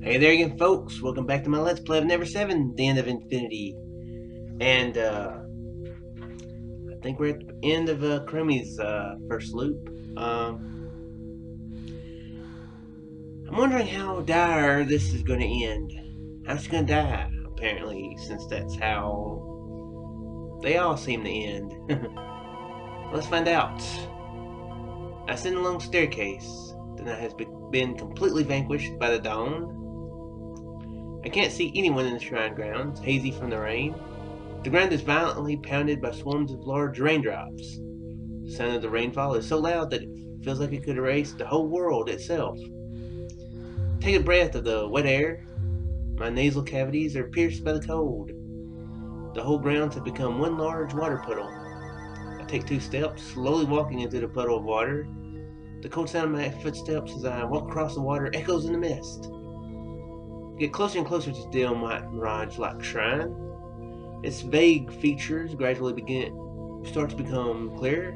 Hey there again, folks. Welcome back to my Let's Play of Never7, The End of Infinity. And, I think we're at the end of Kurumi's first loop. I'm wondering how dire this is going to end. How's she going to die, apparently, since that's how they all seem to end. Let's find out. I ascend along the staircase. The night has been completely vanquished by the dawn. I can't see anyone in the shrine grounds, hazy from the rain. The ground is violently pounded by swarms of large raindrops. The sound of the rainfall is so loud that it feels like it could erase the whole world itself. Take a breath of the wet air. My nasal cavities are pierced by the cold. The whole grounds have become one large water puddle. I take 2 steps, slowly walking into the puddle of water. The cold sound of my footsteps as I walk across the water echoes in the mist. I get closer and closer to the mirage-like shrine. Its vague features gradually start to become clearer.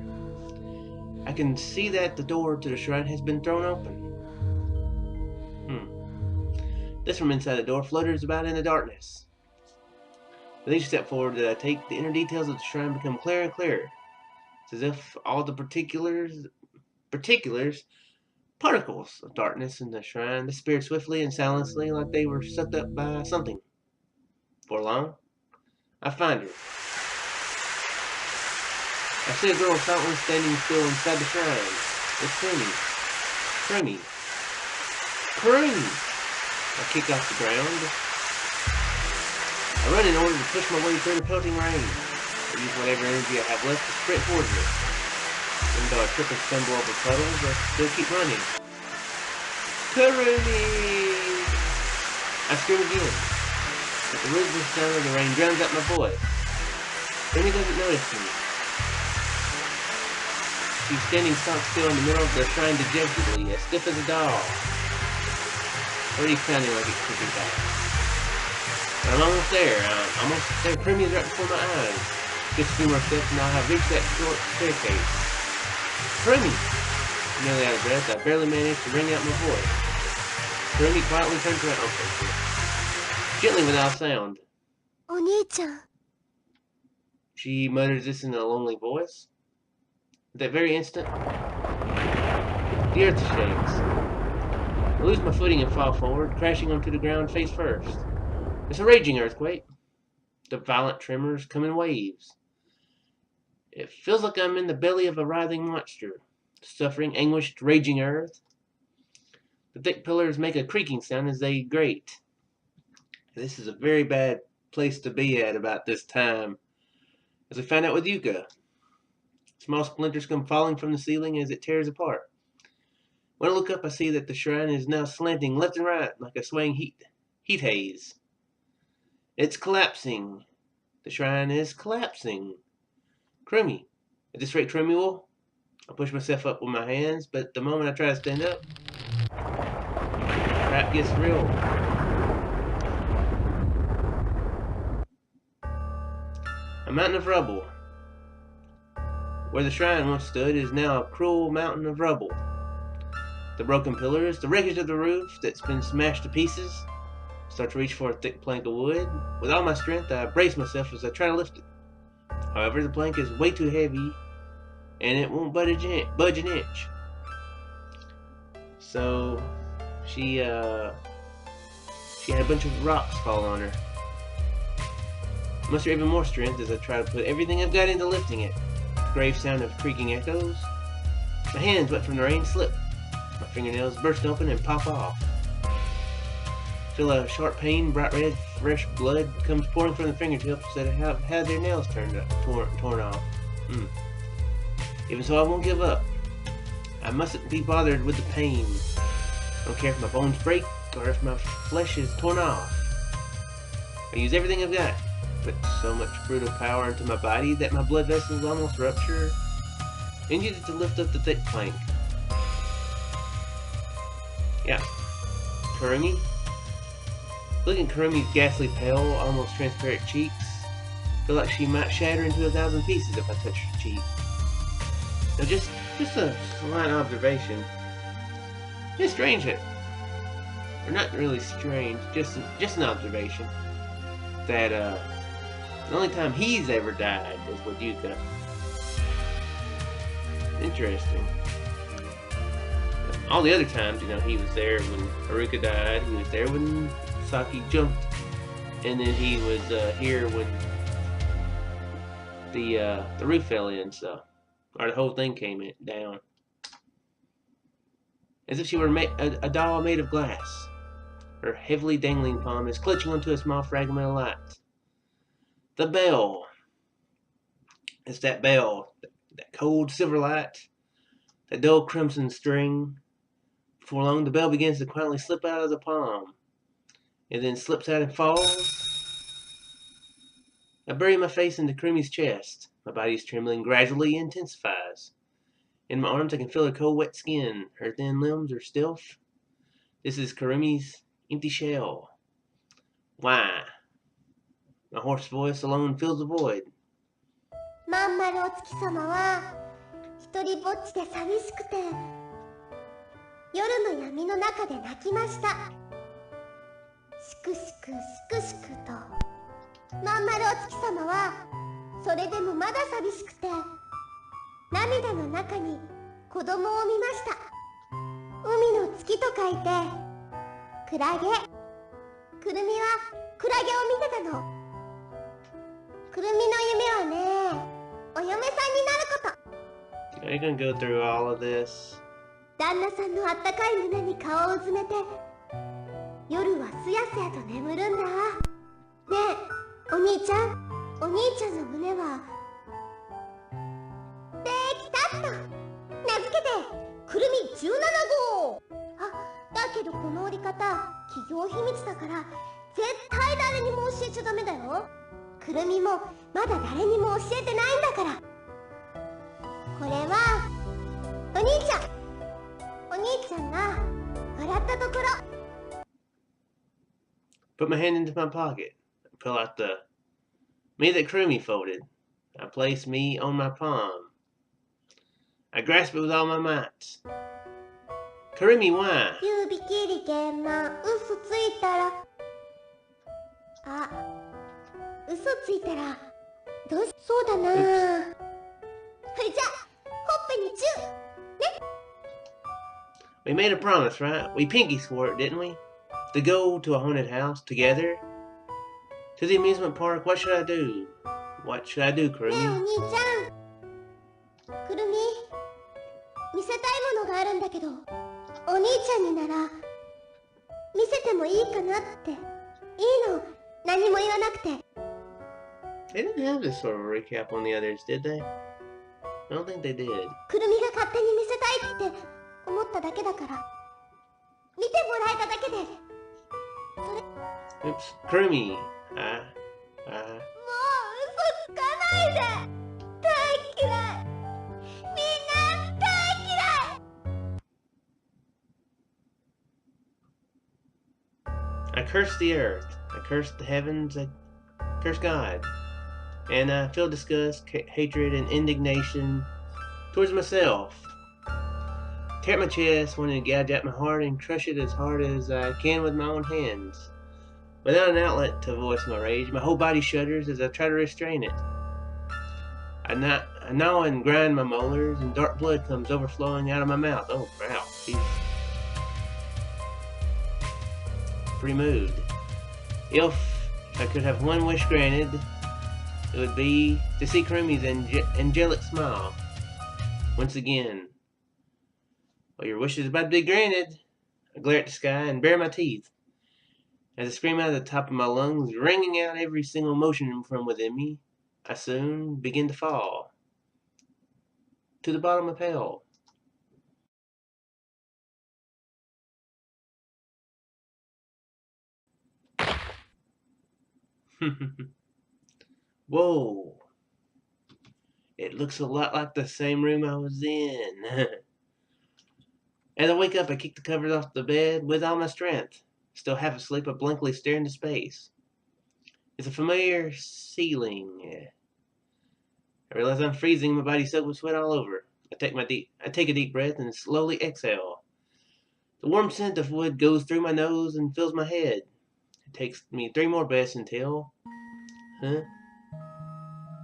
I can see that the door to the shrine has been thrown open. This from inside the door flutters about in the darkness. With each step forward that I take, the inner details of the shrine become clearer and clearer. It's as if all the particles of darkness in the shrine disappeared swiftly and silently, like they were sucked up by something. For long, I find her. I see a girl silently standing still inside the shrine. It's Kurumi. Kurumi! I kick off the ground. I run in order to push my way through the pelting rain. I use whatever energy I have left to sprint towards her. Even though I trip and stumble over puddles, I still keep running. Kurumi! I scream again, but the rhythmic sound of the rain drowns out my voice. Kurumi doesn't notice me. She's standing stock still in the middle of the shrine dejectedly, as stiff as a doll. Already sounding like it could be bad. But I'm almost there. Kurumi is right before my eyes. Just a few more steps and I'll have reached that short staircase. Kurumi! Nearly out of breath, I barely managed to wring out my voice. Kurumi quietly turns around. Okay, gently without sound. Oni-chan. She mutters this in a lonely voice. At that very instant, the earth shakes. I lose my footing and fall forward, crashing onto the ground face first. It's a raging earthquake. The violent tremors come in waves. It feels like I'm in the belly of a writhing monster, suffering, anguished, raging earth. The thick pillars make a creaking sound as they grate. This is a very bad place to be at about this time, as we find out with Yuka. Small splinters come falling from the ceiling as it tears apart. When I look up, I see that the shrine is now slanting left and right like a swaying heat haze. It's collapsing. The shrine is collapsing. Kurumi. At this rate, Kurumi will. I push myself up with my hands, but the moment I try to stand up, crap gets real. A mountain of rubble. Where the shrine once stood is now a cruel mountain of rubble. The broken pillars, the wreckage of the roof that's been smashed to pieces. Start to reach for a thick plank of wood. With all my strength, I brace myself as I try to lift it. However, the plank is way too heavy, and it won't budge an inch. So, she had a bunch of rocks fall on her. I muster even more strength as I try to put everything I've got into lifting it. Grave sound of creaking echoes. My hands, wet from the rain, slip. My fingernails burst open and pop off. Feel a sharp pain, bright red, fresh blood comes pouring from the fingertips that have had their nails torn off. Even so, I won't give up. I mustn't be bothered with the pain. I don't care if my bones break or if my flesh is torn off. I use everything I've got. Put so much brutal power into my body that my blood vessels almost rupture, and use it to lift up the thick plank. Yeah. Kurumi? Looking at Kurumi's ghastly pale, almost transparent cheeks, feel like she might shatter into 1,000 pieces if I touched her cheek. Now just a slight observation. It's strange that or not really strange, just an observation, that the only time he's ever died is with Yuka. Interesting. All the other times, you know, he was there when Haruka died, he was there when Saki jumped, and then he was here when the roof fell in, so, or the whole thing came down. As if she were a doll made of glass. Her heavily dangling palm is clutching onto a small fragment of light. The bell. It's that bell. That cold silver light. That dull crimson string. Before long, the bell begins to quietly slip out of the palm. It then slips out and falls. I bury my face into Kurumi's chest. My body's trembling gradually intensifies. In my arms, I can feel her cold, wet skin. Her thin limbs are stiff. This is Kurumi's empty shell. Why? My hoarse voice alone fills the void. まんまるお月様は一人ぼっちで寂しくて夜の闇の中で泣きました。しくしくしくしくとまんまるお月様はそれでもまだ寂しくて涙の中に子供を見ました。海の月と書いてクラゲ。くるみはクラゲを見てたの。くるみの夢はね、お嫁さんになること。 Are you gonna go through all of this? 旦那さんのあったかい胸に顔をうずめて夜はすやすやと眠るんだ。ねえ、お兄ちゃん、お兄ちゃんの胸はできたっと名付けてくるみ17号。あ、だけどこの折り方企業秘密だから絶対誰にも教えちゃダメだよ。くるみもまだ誰にも教えてないんだから。これはお兄ちゃん、お兄ちゃんが笑ったところ。 Put my hand into my pocket. I pull out the me that Kurumi folded. I place me on my palm. I grasp it with all my might. Kurumi, why? 指切り剣ま嘘ついたらあ、嘘ついたらどうしそうだな。はい、じゃあほっぺにチューね。 We made a promise, right? We pinky swore it, didn't we? To go to a haunted house together? To the amusement park? What should I do? What should I do, ねえお Kurumi? 兄ちゃん、くるみ見せたいものがあるんだけど、お兄ちゃんになら見せてもいいかなって。いいの、何も言わなくて。 They didn't have this sort of recap on the others, did they? I don't think they did. くるみが勝手に見せたいって思っただけだから見てもらえただけでそれ。 Oops. Kurumi. もう嘘つかないで。大嫌い。みんな大嫌い。 I curse the earth. I curse the heavens. I curse God. And I feel disgust, hatred, and indignation towards myself. Tear at my chest, wanting to gouge out my heart and crush it as hard as I can with my own hands. Without an outlet to voice my rage, my whole body shudders as I try to restrain it. I gnaw and grind my molars, and dark blood comes overflowing out of my mouth. Oh, wow. He's pretty moved. If I could have one wish granted, it would be to see Kurumi's angelic smile once again. Well, your wish is about to be granted. I glare at the sky and bare my teeth as I scream out of the top of my lungs, wringing out every single emotion from within me. I soon begin to fall to the bottom of hell. Whoa. It looks a lot like the same room I was in. As I wake up, I kick the covers off the bed with all my strength. Still half asleep, I blankly stare into space. It's a familiar ceiling. I realize I'm freezing, my body soaked with sweat all over. I take a deep breath and slowly exhale. The warm scent of wood goes through my nose and fills my head. It takes me 3 more breaths until... Huh?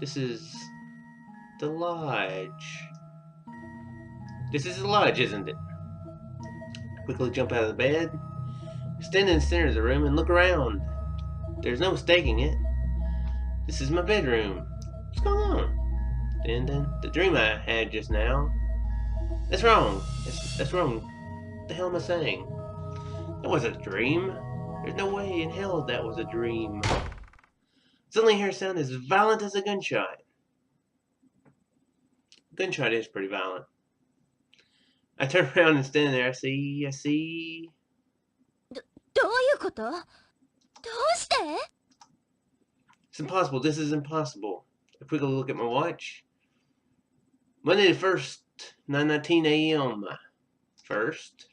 This is... the lodge. This is the lodge, isn't it? Quickly jump out of the bed, stand in the center of the room and look around. There's no mistaking it. This is my bedroom. What's going on? Then the dream I had just now. That's wrong. That's wrong. What the hell am I saying? That wasn't a dream. There's no way in hell that was a dream. Suddenly I hear a sound as violent as a gunshot. Gunshot is pretty violent. I turn around and stand there. I see. どういうこと？どうして？ It's impossible. This is impossible. I quickly look at my watch. Monday the 1st, 9:19 a.m. First?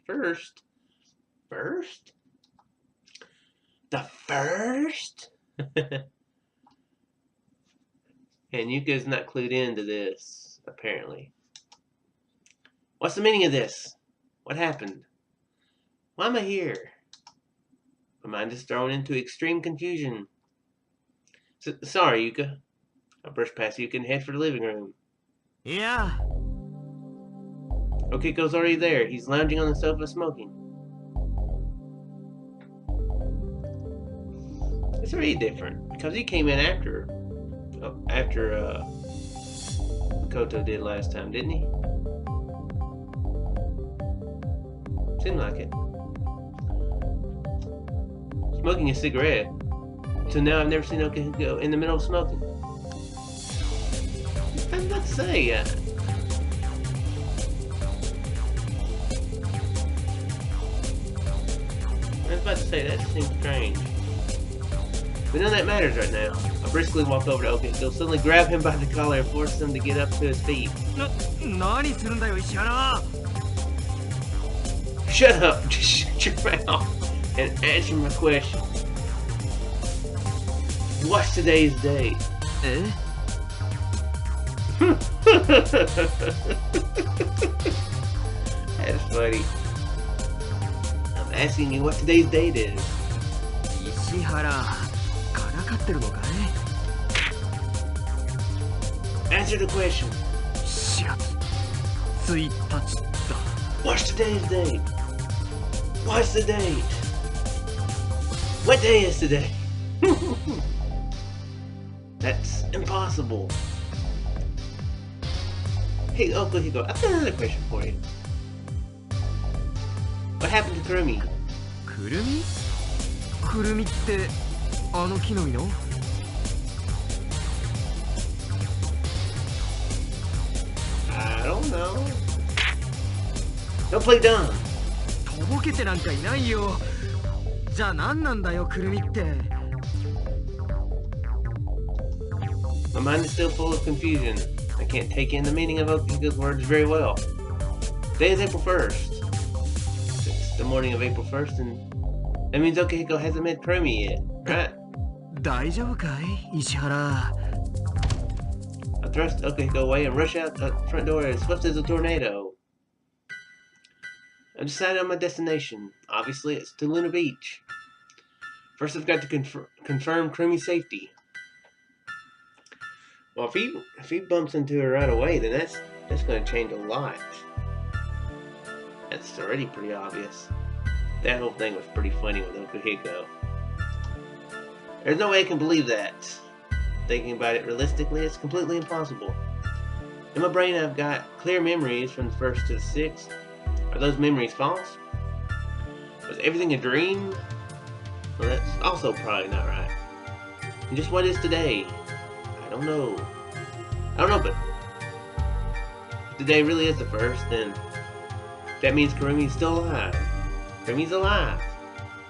The first? And Yuka's not clued into this, apparently. What's the meaning of this? What happened? Why am I here? My mind is thrown into extreme confusion. Sorry, Yuka. I brush past Yuka and head for the living room. Yeah. Okiko's already there. He's lounging on the sofa smoking. It's already different because he came in after Makoto did last time, didn't he? Seemed like it. Smoking a cigarette. So now I've never seen Okiko in the middle of smoking. I was about to say, I was about to say, that seems strange. But none of that matters right now. I briskly walk over to Okiko, suddenly grab him by the collar and force him to get up to his feet. Shut up! Just shut your mouth and answer my question. What's today's date? Eh? That's funny. I'm asking you what today's date is. 石原、からかってるのかい? Answer the question. 4月1日だ。 What's today's date? What's the date? What day is today? That's impossible. Hey, Okiko, I've got another question for you. What happened to Kurumi? くるみ？くるみってあの木の実の？ I don't know. Don't play dumb. とぼけてなんかいないよ。じゃあ何なんだよくるみって。 My mind is still full of confusion. I can't take in the meaning of Okiko's words very well. Today is April 1st. It's the morning of April 1st, and that means Okiko hasn't met Kurumi yet, right? 大丈夫かい石原。 I thrust Okiko away and rush out the front door as swift as a tornado. I've decided on my destination. Obviously, it's to Luna Beach. First, I've got to confirm Kurumi's safety. Well, if he bumps into her right away, then that's going to change a lot. That's already pretty obvious. That whole thing was pretty funny with Okiko. There's no way I can believe that. Thinking about it realistically, it's completely impossible. In my brain, I've got clear memories from the 1st to the 6th. Are those memories false? Was everything a dream? Well, that's also probably not right. And just what is today? I don't know, but if today really is the 1st, then that means Kurumi's still alive. Kurumi's alive.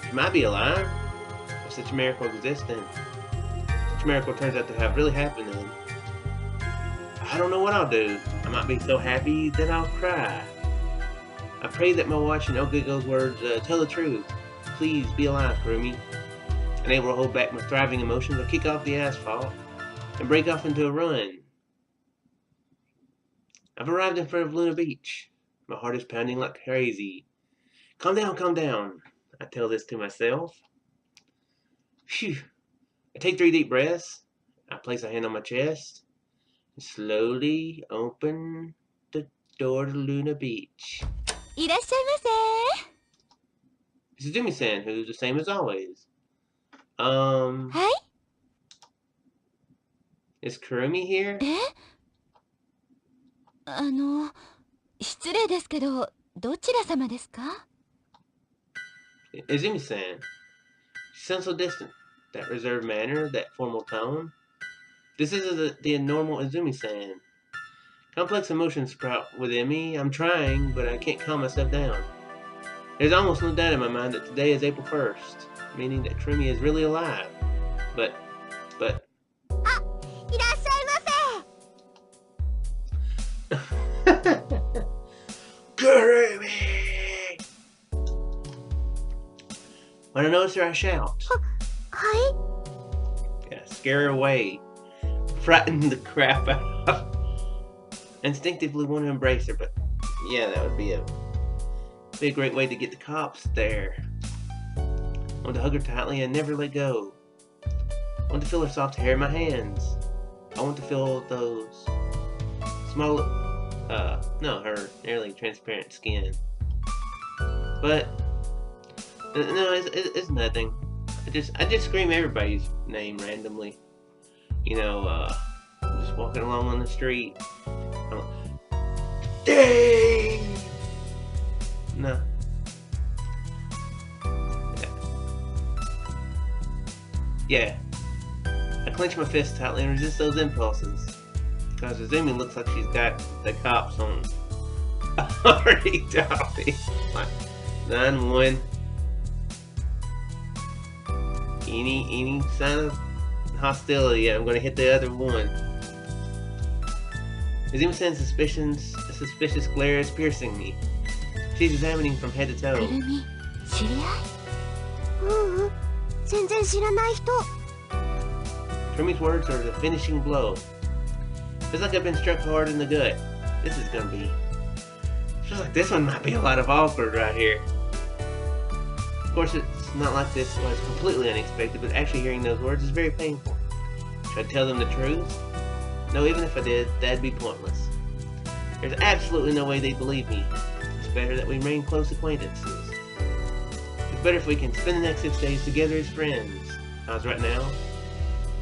She might be alive. If such a miracle exists, then such a miracle turns out to have really happened, then I don't know what I'll do. I might be so happy that I'll cry. I pray that my watch and Okiko's words tell the truth. Please be alive, Kurumi. Unable to hold back my thriving emotions, I kick off the asphalt and break off into a run. I've arrived in front of Luna Beach. My heart is pounding like crazy. Calm down, calm down. I tell this to myself. Phew. I take 3 deep breaths. I place a hand on my chest. And slowly open the door to Luna Beach. いらっしゃいませ。 This is Jimmy-san, who's the same as always. はい。 Is Kurumi here? 失礼ですけど、どちら様ですか? Izumi-san. She sounds so distant. That reserved manner, that formal tone. This isn't the normal Izumi-san. Complex emotions sprout within me. I'm trying, but I can't calm myself down. There's almost no doubt in my mind that today is April 1st, meaning that Kurumi is really alive. But... あ、いらっしゃいませ。 Kurumi! When I notice her, I shout. は Yeah, scare her away. Frighten the crap out of her. Instinctively want to embrace her, but yeah, that would be a great way to get the cops there. I want to hug her tightly and never let go. I want to feel her soft hair in my hands. I want to feel those small, her nearly transparent skin. But no, it's nothing. I just scream everybody's name randomly. You know, just walking along on the street. I'm like, Dave! No. Yeah. I clench my fist tightly and resist those impulses. Because Izumi looks like she's got the cops on already talking. Like, 9-1. Any sign of hostility, I'm gonna hit the other one. Izumi-san's suspicious glare is piercing me. She's examining from head to toe. くるみ、知り合い? ううん、全然知らない人。 Kurumi's words are the finishing blow. Feels like I've been struck hard in the gut. This is gonna be... Feels like this one might be a lot of awkward right here. Of course, it's not like this was completely unexpected, but actually hearing those words is very painful. Should I tell them the truth? No, even if I did, that'd be pointless. There's absolutely no way they'd believe me. It's better that we remain close acquaintances. It's better if we can spend the next 6 days together as friends. How's right now?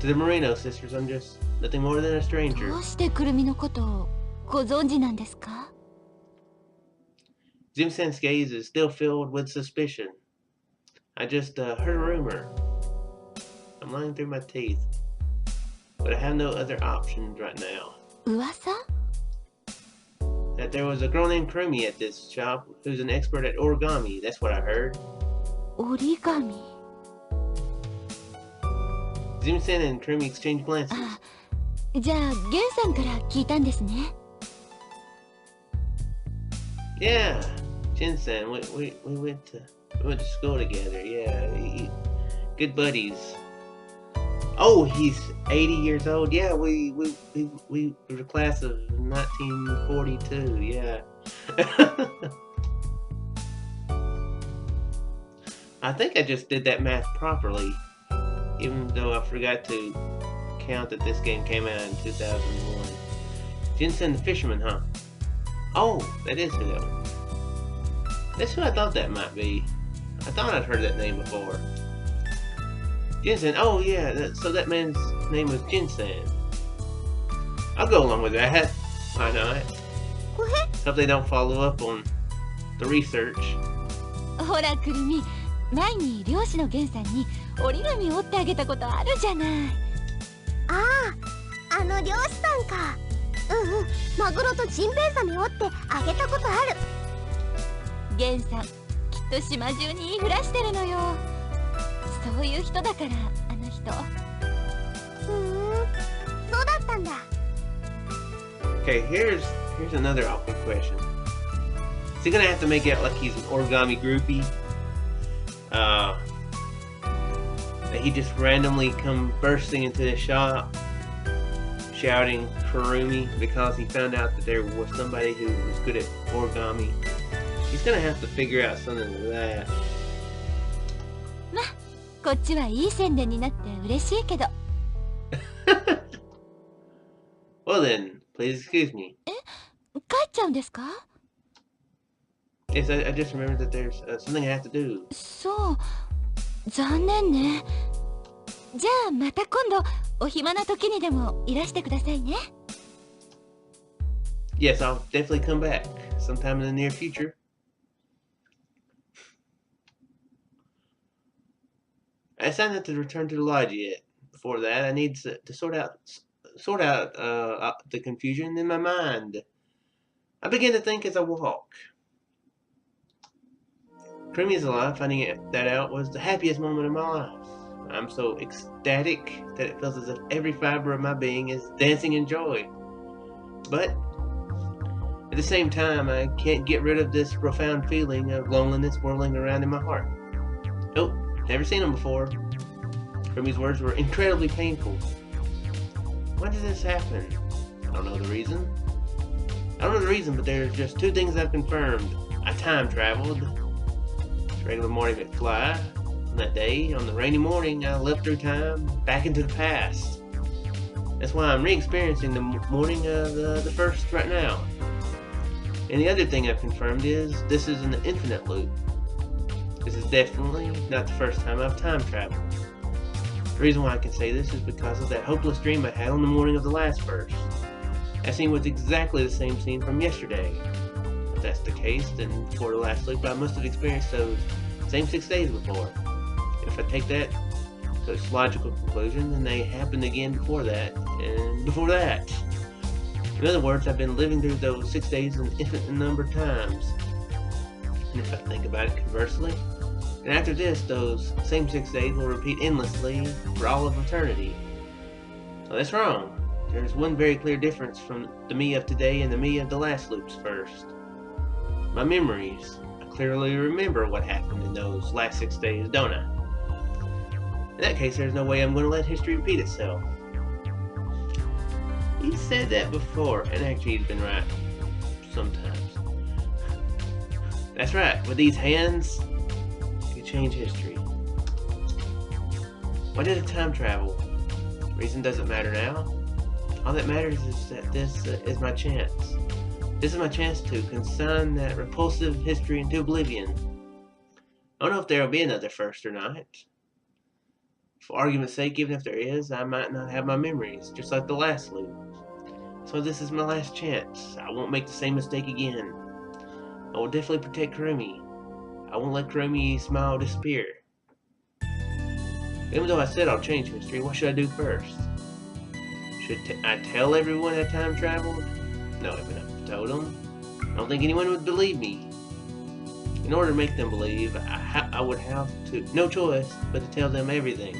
To the Moreno sisters, I'm just nothing more than a stranger. どうしてくるみのことをご存知なんですか? Izumi-san's gaze is still filled with suspicion. I just heard a rumor. I'm lying through my teeth. But I have no other options right now. 噂? That there was a girl named Kurumi at this shop who's an expert at origami. That's what I heard. 折り紙? Izumi-san and Kurumi exchange glances. あ、じゃあ、ゲンさんから聞いたんですね。 Yeah, Jin-san. We went to school together. Yeah, good buddies. Oh, he's 80 years old. Yeah, we were the class of 1942. Yeah. I think I just did that math properly, even though I forgot to count that this game came out in 2001. Jin-san the fisherman, huh? Oh, that is who that was. That's who I thought that might be. I thought I'd heard that name before. Jin-san, oh yeah, so that man's name was Jin-san. I'll go along with that. Why not? Hope they don't follow up on the research. ほら、くるみ、前に漁師のゲンさんに折り紙を折ってあげたことあるじゃない。ああ、あの漁師さんか。うんうん、マグロとジンベエザメ折ってあげたことある。ゲンさん、きっと島中に言いふらしてるのよ。そういう人だから、あの人。そうだったんだ。Okay, here's another awkward question. Is he gonna have to make it like he's an origami groupie? That he just randomly come bursting into the shop, shouting Kurumi because he found out that there was somebody who was good at origami. He's gonna have to figure out something with that. ま、こっちはいい宣伝になって嬉しいけど。Well then, please excuse me. 帰っちゃうんですか？ Yes, I just remembered that there's something I have to do. そう、残念ね。じゃあまた今度お暇な時にでもいらしてくださいね。Yes, I'll definitely come back sometime in the near future. I decided not to return to the lodge yet. Before that, I need to sort out the confusion in my mind. I begin to think as I walk. Kurumi is alive. Finding that out was the happiest moment of my life. I'm so ecstatic that it feels as if every fiber of my being is dancing in joy. But at the same time, I can't get rid of this profound feeling of loneliness whirling around in my heart. Oh, never seen him before. Kurumi's words were incredibly painful. Why did this happen? I don't know the reason. But there's just two things I've confirmed. I time traveled. It's regular Marty McFly. On that day, on the rainy morning, I left through time, back into the past. That's why I'm re-experiencing the morning of the first right now. And the other thing I've confirmed is this is an infinite loop. This is definitely not the first time I've time traveled. The reason why I can say this is because of that hopeless dream I had on the morning of the last verse. That scene was exactly the same scene from yesterday. If that's the case, then before the last loop I must have experienced those same 6 days before. If I take that to its logical conclusion, then they happened again before that, and before that. In other words, I've been living through those 6 days an infinite number of times. And if I think about it conversely, and after this, those same 6 days will repeat endlessly for all of eternity. So that's wrong. There's one very clear difference from the me of today and the me of the last loops first. My memories. I clearly remember what happened in those last 6 days, don't I? In that case, there's no way I'm going to let history repeat itself. He said that before, and actually he's been right. Sometimes. That's right, with these hands, you can change history. Why did I time travel? Reason doesn't matter now. All that matters is that this is my chance. This is my chance to consign that repulsive history into oblivion. I don't know if there will be another first or not. For argument's sake, even if there is, I might not have my memories, just like the last loop. So this is my last chance. I won't make the same mistake again. I will definitely protect Kurumi. I won't let Kurumi's smile disappear. Even though I said I'll change history, what should I do first? Should I tell everyone I time traveled? No, I haven't told them. I don't think anyone would believe me. In order to make them believe, I would have no choice but to tell them everything.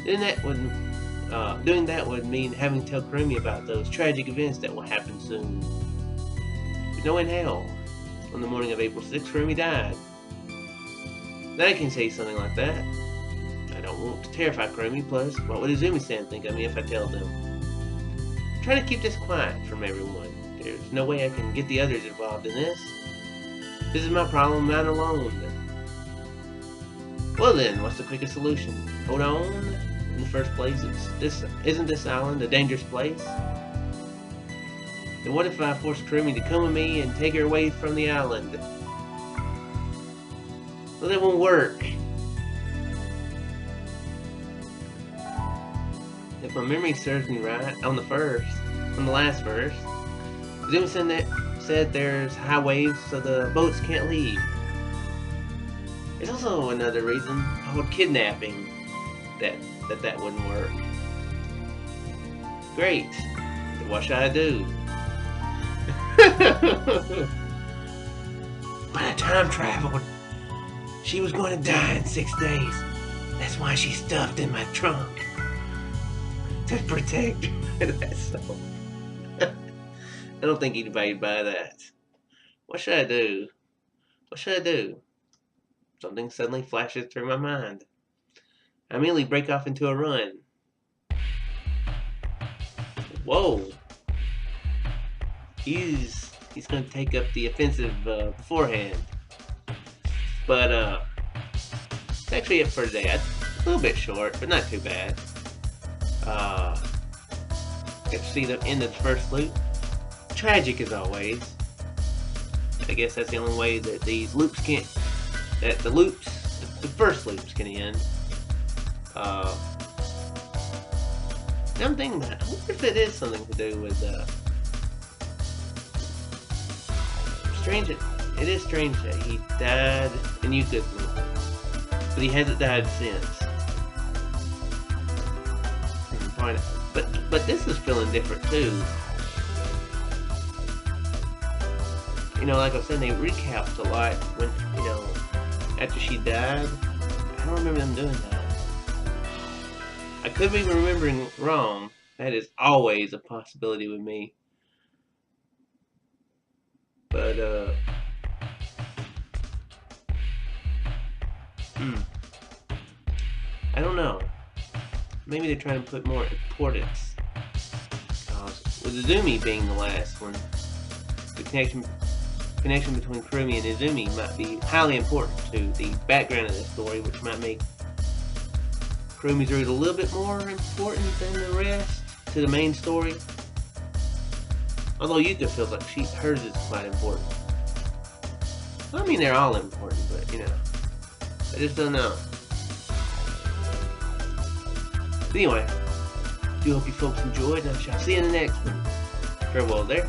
Doing that would mean having to tell Kurumi about those tragic events that will happen soon. There's no in hell. On the morning of April 6th, Kurumi died. Now I can say something like that. I don't want to terrify Kurumi, plus, what would Izumi-san think of me if I tell them? I'm trying to keep this quiet from everyone. There's no way I can get the others involved in this. This is my problem, mine alone. Well then, what's the quickest solution? Hold on? In the first place, isn't this island a dangerous place? Then what if I force Kurumi to come with me and take her away from the island? Well, that won't work. If my memory serves me right, on the last verse, Izumi said there's high waves so the boats can't leave. There's also another reason called kidnapping that wouldn't work. Great. Then what should I do? But I time traveled. She was going to die in 6 days. That's why she's stuffed in my trunk. To protect her. That's so... I don't think anybody'd buy that. What should I do? What should I do? Something suddenly flashes through my mind. I immediately break off into a run. Whoa. He's he's going to take up the offensive beforehand. But it's actually it for today. A little bit short, but not too bad. Get to see the end of the first loop. Tragic as always. I guess that's the only way that these loops can't. That the first loops can end. Now I'm thinking about it. I wonder if it is something to do with strange. It is strange that he died in Yucatan, but he hasn't died since. But this is feeling different too. You know, like I was saying, they recapped a lot when, you know, after she died. I don't remember them doing that. I could be remembering wrong. That is always a possibility with me. But, I don't know. Maybe they're trying to put more importance. With Izumi being the last one, the connection between Kurumi and Izumi might be highly important to the background of the story, which might make Kurumi's route a little bit more important than the rest to the main story. Although Yuka feels like hers is quite important. Well, I mean, they're all important, but you know, I just don't know. But anyway, I do hope you folks enjoyed, and I shall see you in the next one. Farewell there.